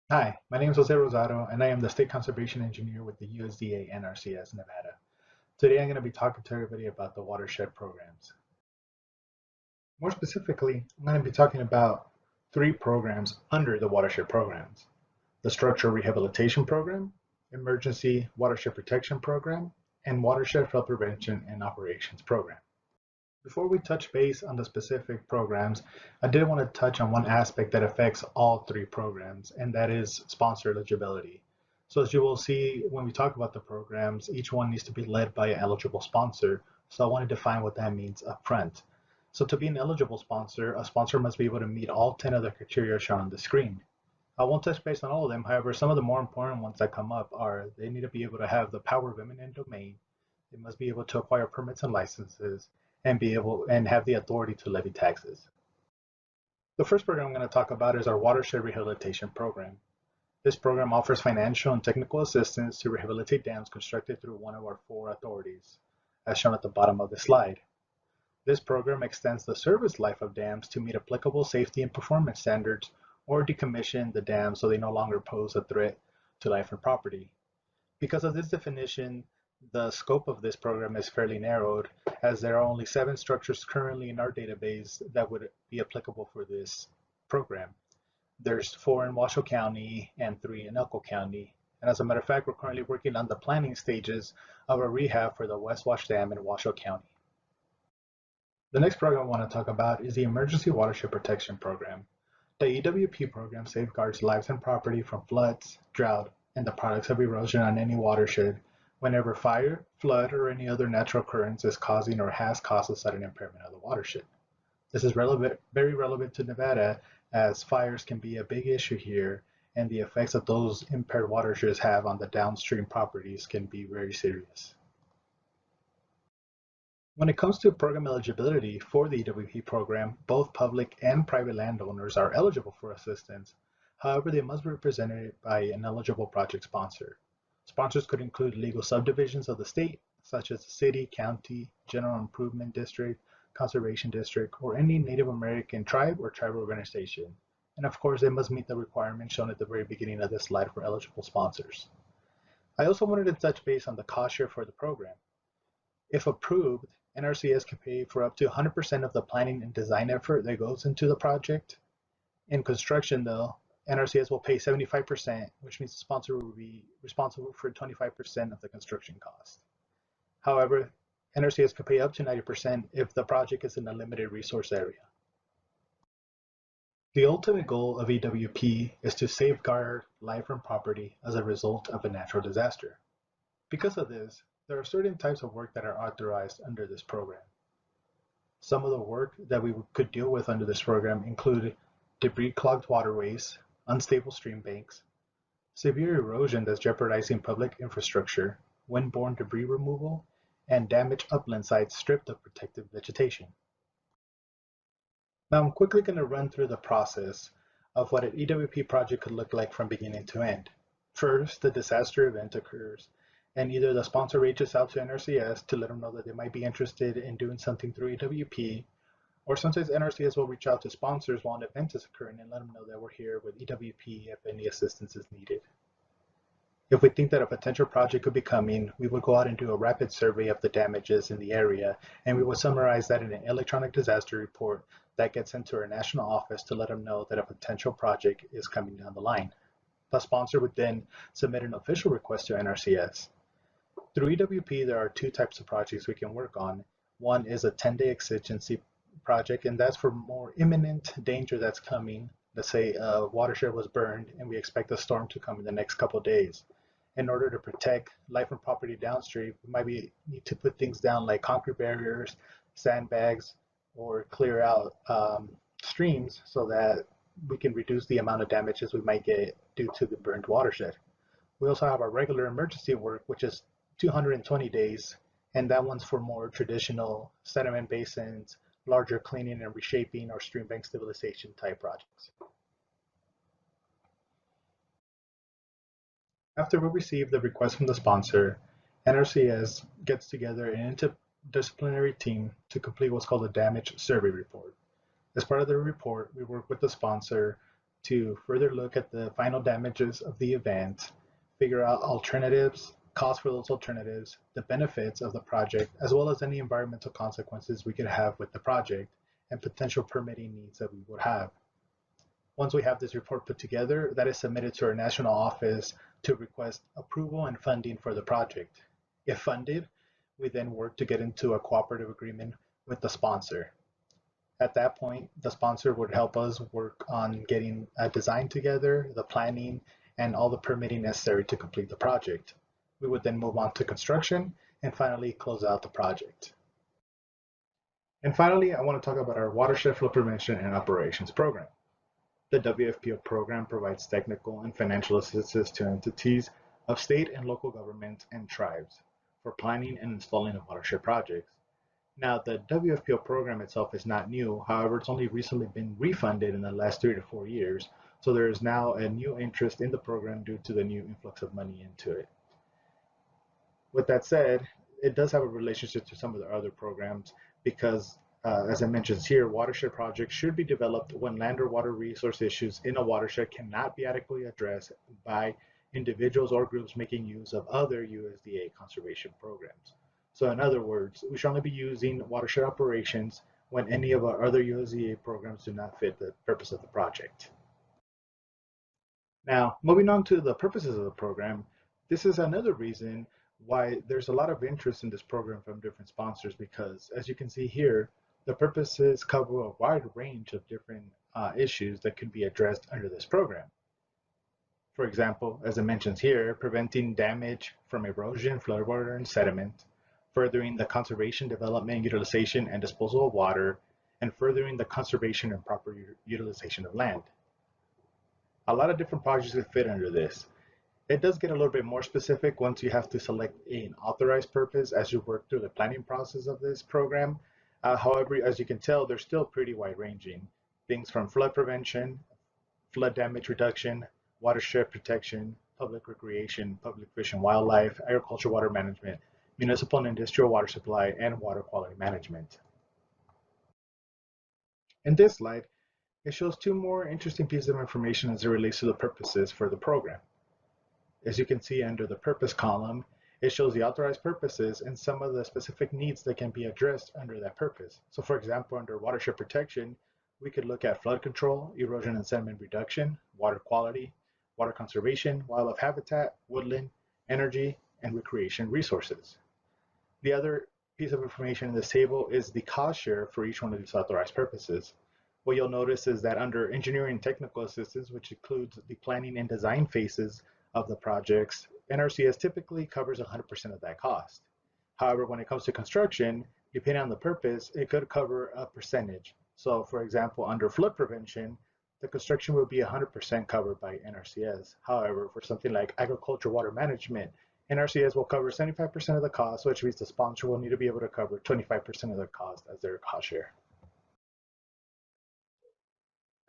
Hi, my name is Jose Rosado, and I am the State Conservation Engineer with the USDA-NRCS Nevada. Today I'm going to be talking to everybody about the watershed programs. More specifically, I'm going to be talking about three programs under the watershed programs: the Structure Rehabilitation Program, Emergency Watershed Protection Program, and Watershed Flood Prevention and Operations Program. Before we touch base on the specific programs, I did want to touch on one aspect that affects all three programs, and that is sponsor eligibility. So as you will see when we talk about the programs, each one needs to be led by an eligible sponsor. So I want to define what that means up front. So to be an eligible sponsor, a sponsor must be able to meet all 10 of the criteria shown on the screen. I won't touch base on all of them. However, some of the more important ones that come up are they need to be able to have the power of eminent domain. They must be able to acquire permits and licenses and be able and have the authority to levy taxes. The first program I'm going to talk about is our Watershed Rehabilitation Program. This program offers financial and technical assistance to rehabilitate dams constructed through one of our four authorities, as shown at the bottom of the slide. This program extends the service life of dams to meet applicable safety and performance standards or decommission the dams so they no longer pose a threat to life or property. Because of this definition, the scope of this program is fairly narrowed, as there are only 7 structures currently in our database that would be applicable for this program. There's 4 in Washoe County and 3 in Elko County. And as a matter of fact, we're currently working on the planning stages of a rehab for the West Wash Dam in Washoe County. The next program I want to talk about is the Emergency Watershed Protection Program. The EWP program safeguards lives and property from floods, drought, and the products of erosion on any watershed whenever fire, flood, or any other natural occurrence is causing or has caused a sudden impairment of the watershed. This is very relevant to Nevada, as fires can be a big issue here, and the effects that those impaired watersheds have on the downstream properties can be very serious. When it comes to program eligibility for the EWP program, both public and private landowners are eligible for assistance. However, they must be represented by an eligible project sponsor. Sponsors could include legal subdivisions of the state, such as the city, county, general improvement district, conservation district, or any Native American tribe or tribal organization. And of course, they must meet the requirements shown at the very beginning of this slide for eligible sponsors. I also wanted to touch base on the cost share for the program. If approved, NRCS can pay for up to 100% of the planning and design effort that goes into the project. In construction, though, NRCS will pay 75%, which means the sponsor will be responsible for 25% of the construction cost. However, NRCS can pay up to 90% if the project is in a limited resource area. The ultimate goal of EWP is to safeguard life and property as a result of a natural disaster. Because of this, there are certain types of work that are authorized under this program. Some of the work that we could deal with under this program include debris clogged waterways, unstable stream banks, severe erosion that's jeopardizing public infrastructure, windborne debris removal, and damaged upland sites stripped of protective vegetation. Now I'm quickly going to run through the process of what an EWP project could look like from beginning to end. First, the disaster event occurs, and either the sponsor reaches out to NRCS to let them know that they might be interested in doing something through EWP, or sometimes NRCS will reach out to sponsors while an event is occurring and let them know that we're here with EWP if any assistance is needed. If we think that a potential project could be coming, we would go out and do a rapid survey of the damages in the area, and we would summarize that in an electronic disaster report that gets sent to our national office to let them know that a potential project is coming down the line. The sponsor would then submit an official request to NRCS. Through EWP, there are 2 types of projects we can work on. One is a 10-day exigency project, and that's for more imminent danger that's coming. Let's say a watershed was burned and we expect a storm to come in the next couple of days. In order to protect life and property downstream, we might need to put things down like concrete barriers, sandbags, or clear out streams so that we can reduce the amount of damages we might get due to the burned watershed. We also have our regular emergency work, which is 220 days, and that one's for more traditional sediment basins, larger cleaning and reshaping, or stream bank stabilization type projects. After we receive the request from the sponsor, NRCS gets together an interdisciplinary team to complete what's called a damage survey report. As part of the report, we work with the sponsor to further look at the final damages of the event, figure out alternatives, costs for those alternatives, the benefits of the project, as well as any environmental consequences we could have with the project and potential permitting needs that we would have. Once we have this report put together, that is submitted to our national office to request approval and funding for the project. If funded, we then work to get into a cooperative agreement with the sponsor. At that point, the sponsor would help us work on getting a design together, the planning, and all the permitting necessary to complete the project. We would then move on to construction and finally close out the project. And finally, I want to talk about our Watershed Flood Prevention and Operations Program. The WFPO program provides technical and financial assistance to entities of state and local governments and tribes for planning and installing of watershed projects. Now, the WFPO program itself is not new. However, it's only recently been refunded in the last 3 to 4 years. So there is now a new interest in the program due to the new influx of money into it. With that said, it does have a relationship to some of the other programs because, as I mentioned here, watershed projects should be developed when land or water resource issues in a watershed cannot be adequately addressed by individuals or groups making use of other USDA conservation programs. So in other words, we should only be using watershed operations when any of our other USDA programs do not fit the purpose of the project. Now, moving on to the purposes of the program, this is another reason why there's a lot of interest in this program from different sponsors because, as you can see here, the purposes cover a wide range of different issues that could be addressed under this program. For example, as it mentions here, preventing damage from erosion, floodwater, and sediment, furthering the conservation, development, utilization, and disposal of water, and furthering the conservation and proper utilization of land. A lot of different projects that fit under this. It does get a little bit more specific once you have to select an authorized purpose as you work through the planning process of this program. However, as you can tell, they're still pretty wide ranging. Things from flood prevention, flood damage reduction, watershed protection, public recreation, public fish and wildlife, agriculture water management, municipal and industrial water supply, and water quality management. In this slide, it shows two more interesting pieces of information as it relates to the purposes for the program. As you can see under the purpose column, it shows the authorized purposes and some of the specific needs that can be addressed under that purpose. So for example, under watershed protection, we could look at flood control, erosion and sediment reduction, water quality, water conservation, wildlife habitat, woodland, energy, and recreation resources. The other piece of information in this table is the cost share for each one of these authorized purposes. What you'll notice is that under engineering and technical assistance, which includes the planning and design phases of the projects, NRCS typically covers 100% of that cost. However, when it comes to construction, depending on the purpose, it could cover a percentage. So for example, under flood prevention, the construction will be 100% covered by NRCS. However, for something like agriculture water management, NRCS will cover 75% of the cost, which means the sponsor will need to be able to cover 25% of the cost as their cost share.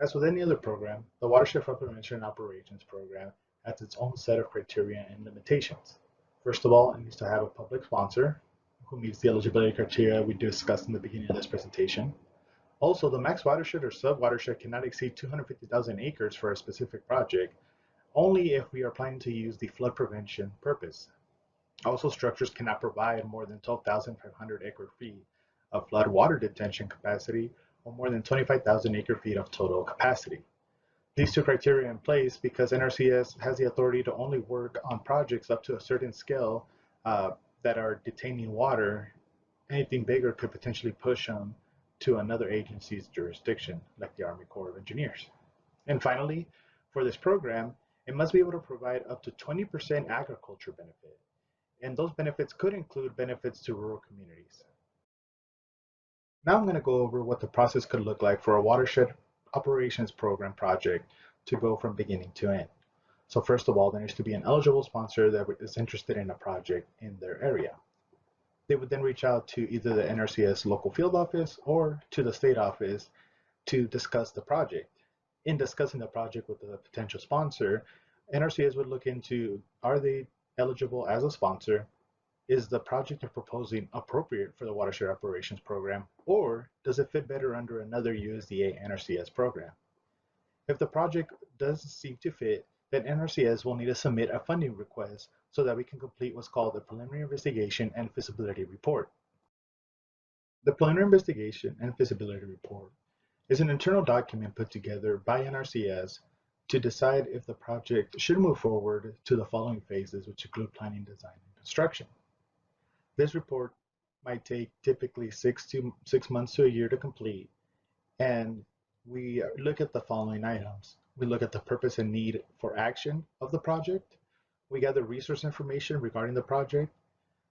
As with any other program, the Watershed Flood Prevention and Operations Program has its own set of criteria and limitations. First of all, it needs to have a public sponsor who meets the eligibility criteria we discussed in the beginning of this presentation. Also, the max watershed or sub-watershed cannot exceed 250,000 acres for a specific project, only if we are planning to use the flood prevention purpose. Also, structures cannot provide more than 12,500 acre-feet of flood water detention capacity or more than 25,000 acre-feet of total capacity. These two criteria are in place because NRCS has the authority to only work on projects up to a certain scale that are detaining water. Anything bigger could potentially push them to another agency's jurisdiction, like the Army Corps of Engineers. And finally, for this program, it must be able to provide up to 20% agriculture benefit. And those benefits could include benefits to rural communities. Now I'm going to go over what the process could look like for a Watershed Operations Program project to go from beginning to end. So first of all, there needs to be an eligible sponsor that is interested in a project in their area. They would then reach out to either the NRCS local field office or to the state office to discuss the project. In discussing the project with the potential sponsor, NRCS would look into, are they eligible as a sponsor? Is the project they're proposing appropriate for the Watershed Operations Program, or does it fit better under another USDA-NRCS program? If the project does seem to fit, then NRCS will need to submit a funding request so that we can complete what's called the Preliminary Investigation and Feasibility Report. The Preliminary Investigation and Feasibility Report is an internal document put together by NRCS to decide if the project should move forward to the following phases, which include planning, design, and construction. This report might take typically 6 months to a year to complete, and we look at the following items. We look at the purpose and need for action of the project. We gather resource information regarding the project.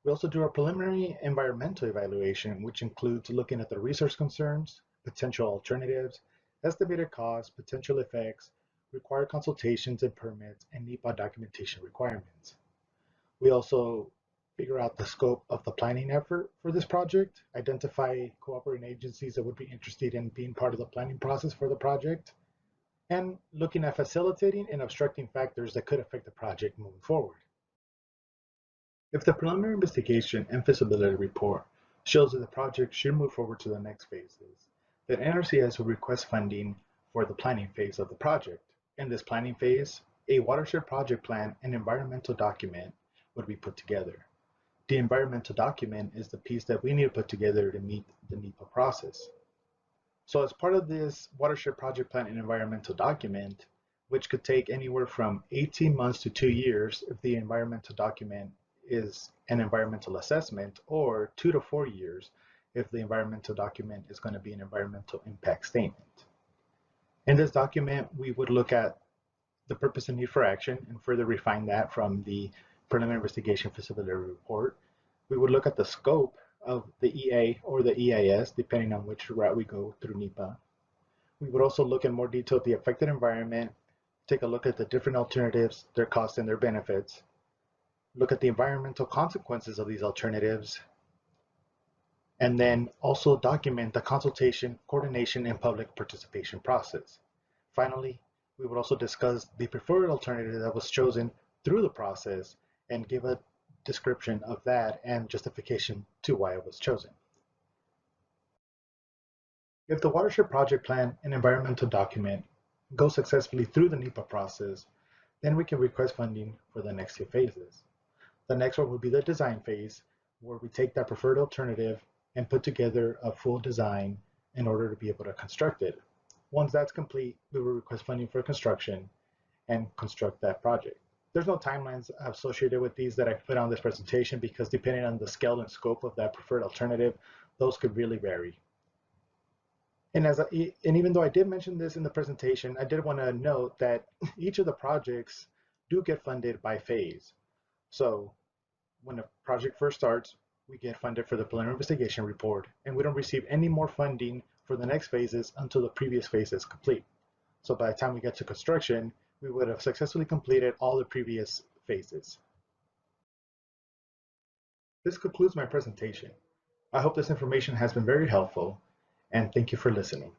We also do a preliminary environmental evaluation, which includes looking at the resource concerns, potential alternatives, estimated costs, potential effects, required consultations and permits, and NEPA documentation requirements. We also figure out the scope of the planning effort for this project, identify cooperating agencies that would be interested in being part of the planning process for the project, and looking at facilitating and obstructing factors that could affect the project moving forward. If the preliminary investigation and feasibility report shows that the project should move forward to the next phases, then NRCS will request funding for the planning phase of the project. In this planning phase, a watershed project plan and environmental document would be put together. The environmental document is the piece that we need to put together to meet the NEPA process. So as part of this watershed project plan and environmental document, which could take anywhere from 18 months to 2 years if the environmental document is an environmental assessment, or 2 to 4 years if the environmental document is going to be an environmental impact statement. In this document, we would look at the purpose and need for action and further refine that from the preliminary investigation feasibility report. We would look at the scope of the EA or the EIS, depending on which route we go through NEPA. We would also look in more detail at the affected environment, take a look at the different alternatives, their costs and their benefits, look at the environmental consequences of these alternatives, and then also document the consultation, coordination, and public participation process. Finally, we would also discuss the preferred alternative that was chosen through the process and give a description of that and justification to why it was chosen. If the watershed project plan and environmental document go successfully through the NEPA process, then we can request funding for the next 2 phases. The next one would be the design phase, where we take that preferred alternative and put together a full design in order to be able to construct it. Once that's complete, we will request funding for construction and construct that project. There's no timelines associated with these that I put on this presentation because depending on the scale and scope of that preferred alternative, those could really vary. And even though I did mention this in the presentation, I did want to note that each of the projects do get funded by phase. So when a project first starts, we get funded for the preliminary investigation report, and we don't receive any more funding for the next phases until the previous phase is complete. So by the time we get to construction, we would have successfully completed all the previous phases. This concludes my presentation. I hope this information has been very helpful, and thank you for listening.